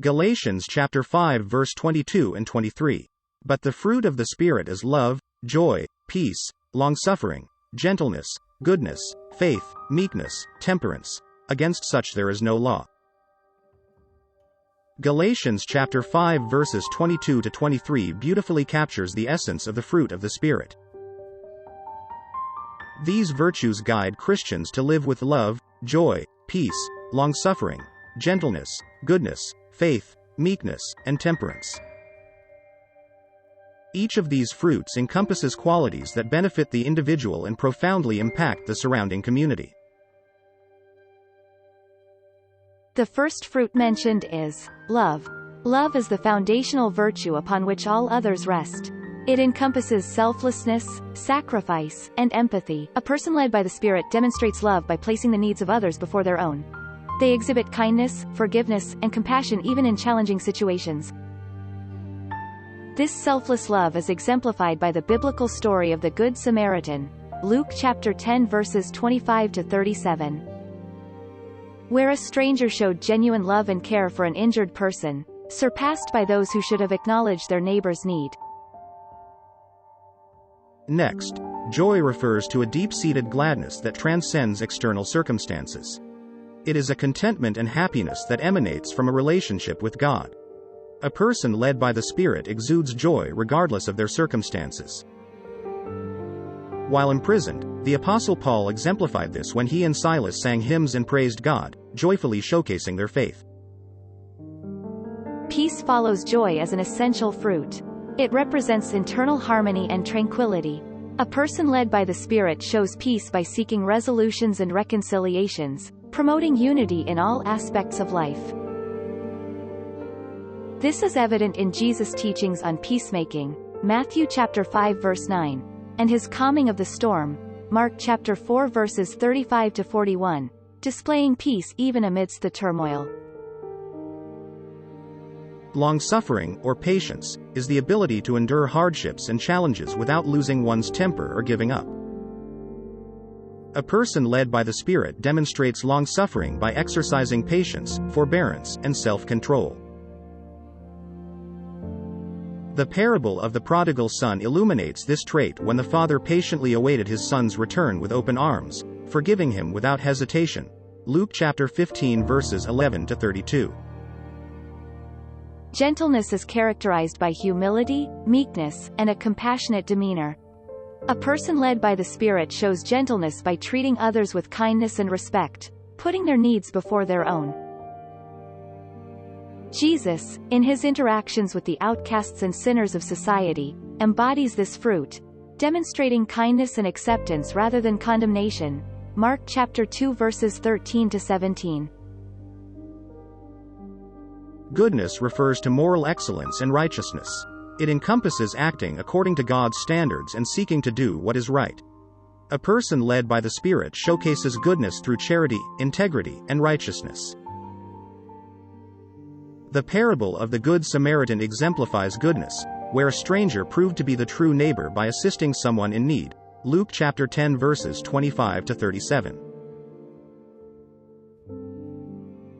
Galatians chapter 5 verse 22 and 23. But the fruit of the Spirit is love, joy, peace, longsuffering, gentleness, goodness, faith, meekness, temperance. Against such there is no law. Galatians chapter 5 verses 22 to 23 beautifully captures the essence of the fruit of the Spirit. These virtues guide Christians to live with love, joy, peace, longsuffering, gentleness, goodness, faith, meekness, and temperance. Each of these fruits encompasses qualities that benefit the individual and profoundly impact the surrounding community. The first fruit mentioned is love. Love is the foundational virtue upon which all others rest. It encompasses selflessness, sacrifice, and empathy. A person led by the Spirit demonstrates love by placing the needs of others before their own. They exhibit kindness, forgiveness, and compassion even in challenging situations. This selfless love is exemplified by the biblical story of the Good Samaritan, Luke chapter 10 verses 25 to 37. Where a stranger showed genuine love and care for an injured person, surpassed by those who should have acknowledged their neighbor's need. Next, joy refers to a deep-seated gladness that transcends external circumstances. It is a contentment and happiness that emanates from a relationship with God. A person led by the Spirit exudes joy regardless of their circumstances. While imprisoned, the Apostle Paul exemplified this when he and Silas sang hymns and praised God, joyfully showcasing their faith. Peace follows joy as an essential fruit. It represents internal harmony and tranquility. A person led by the Spirit shows peace by seeking resolutions and reconciliations, promoting unity in all aspects of life. This is evident in Jesus' teachings on peacemaking, Matthew chapter 5 verse 9, and his calming of the storm, Mark chapter 4 verses 35 to 41, displaying peace even amidst the turmoil. Long-suffering, or patience, is the ability to endure hardships and challenges without losing one's temper or giving up. A person led by the Spirit demonstrates long-suffering by exercising patience, forbearance, and self-control. The parable of the prodigal son illuminates this trait when the father patiently awaited his son's return with open arms, forgiving him without hesitation. Luke chapter 15 verses 11 to 32. Gentleness is characterized by humility, meekness, and a compassionate demeanor. A person led by the Spirit shows gentleness by treating others with kindness and respect, putting their needs before their own. Jesus, in his interactions with the outcasts and sinners of society, embodies this fruit, demonstrating kindness and acceptance rather than condemnation. Mark chapter 2 verses 13 to 17. Goodness refers to moral excellence and righteousness. It encompasses acting according to God's standards and seeking to do what is right. A person led by the Spirit showcases goodness through charity, integrity, and righteousness. The parable of the Good Samaritan exemplifies goodness, where a stranger proved to be the true neighbor by assisting someone in need. Luke chapter 10 verses 25 to 37.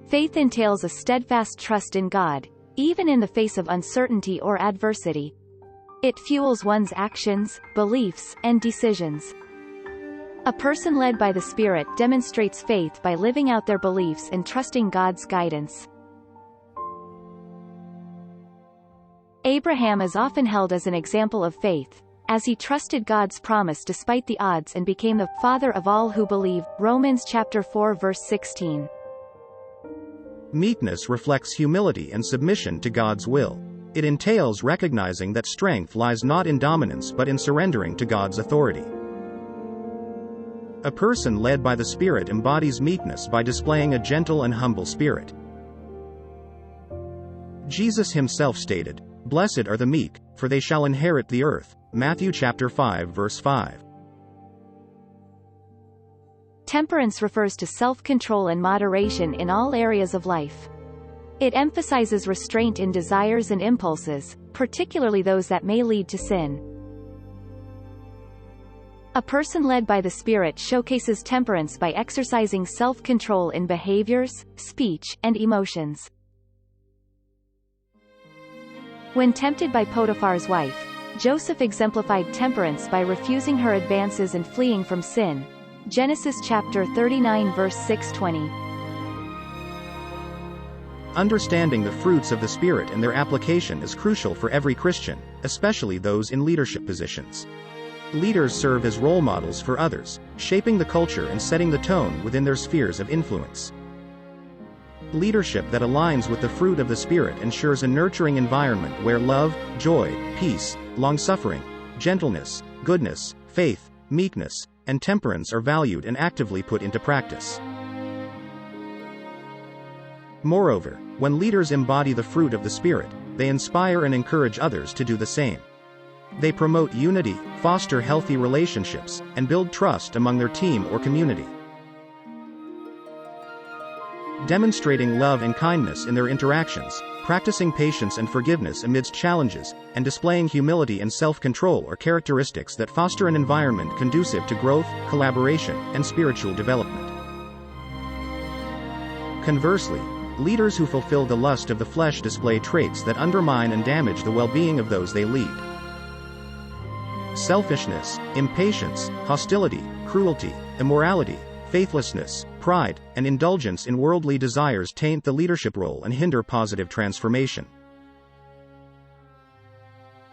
Faith entails a steadfast trust in God, even in the face of uncertainty or adversity. It fuels one's actions, beliefs, and decisions. A person led by the Spirit demonstrates faith by living out their beliefs and trusting God's guidance. Abraham is often held as an example of faith, as he trusted God's promise despite the odds and became the father of all who believe. Romans chapter 4 verse 16. Meekness reflects humility and submission to God's will. It entails recognizing that strength lies not in dominance but in surrendering to God's authority. A person led by the Spirit embodies meekness by displaying a gentle and humble spirit. Jesus himself stated, "Blessed are the meek, for they shall inherit the earth." Matthew chapter 5 verse 5. Temperance refers to self-control and moderation in all areas of life. It emphasizes restraint in desires and impulses, particularly those that may lead to sin. A person led by the Spirit showcases temperance by exercising self-control in behaviors, speech, and emotions. When tempted by Potiphar's wife, Joseph exemplified temperance by refusing her advances and fleeing from sin. Genesis chapter 39 verse 6-20. Understanding the fruits of the Spirit and their application is crucial for every Christian, especially those in leadership positions. Leaders serve as role models for others, shaping the culture and setting the tone within their spheres of influence. Leadership that aligns with the fruit of the Spirit ensures a nurturing environment where love, joy, peace, longsuffering, gentleness, goodness, faith, meekness, and temperance are valued and actively put into practice. Moreover, when leaders embody the fruit of the Spirit, they inspire and encourage others to do the same. They promote unity, foster healthy relationships, and build trust among their team or community. Demonstrating love and kindness in their interactions, practicing patience and forgiveness amidst challenges, and displaying humility and self-control are characteristics that foster an environment conducive to growth, collaboration, and spiritual development. Conversely, leaders who fulfill the lust of the flesh display traits that undermine and damage the well-being of those they lead. Selfishness, impatience, hostility, cruelty, immorality, faithlessness, pride, and indulgence in worldly desires taint the leadership role and hinder positive transformation.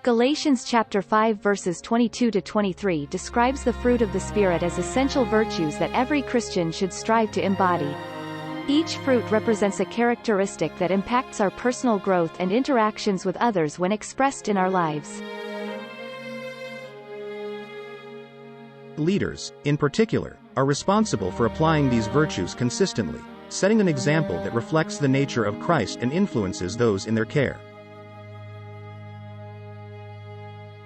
Galatians chapter 5 verses 22-23 describes the fruit of the Spirit as essential virtues that every Christian should strive to embody. Each fruit represents a characteristic that impacts our personal growth and interactions with others when expressed in our lives. Leaders, in particular, are responsible for applying these virtues consistently, setting an example that reflects the nature of Christ and influences those in their care.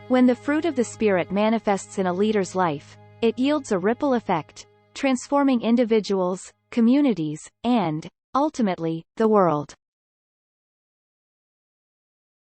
When the fruit of the Spirit manifests in a leader's life, it yields a ripple effect, transforming individuals, communities, and, ultimately, the world.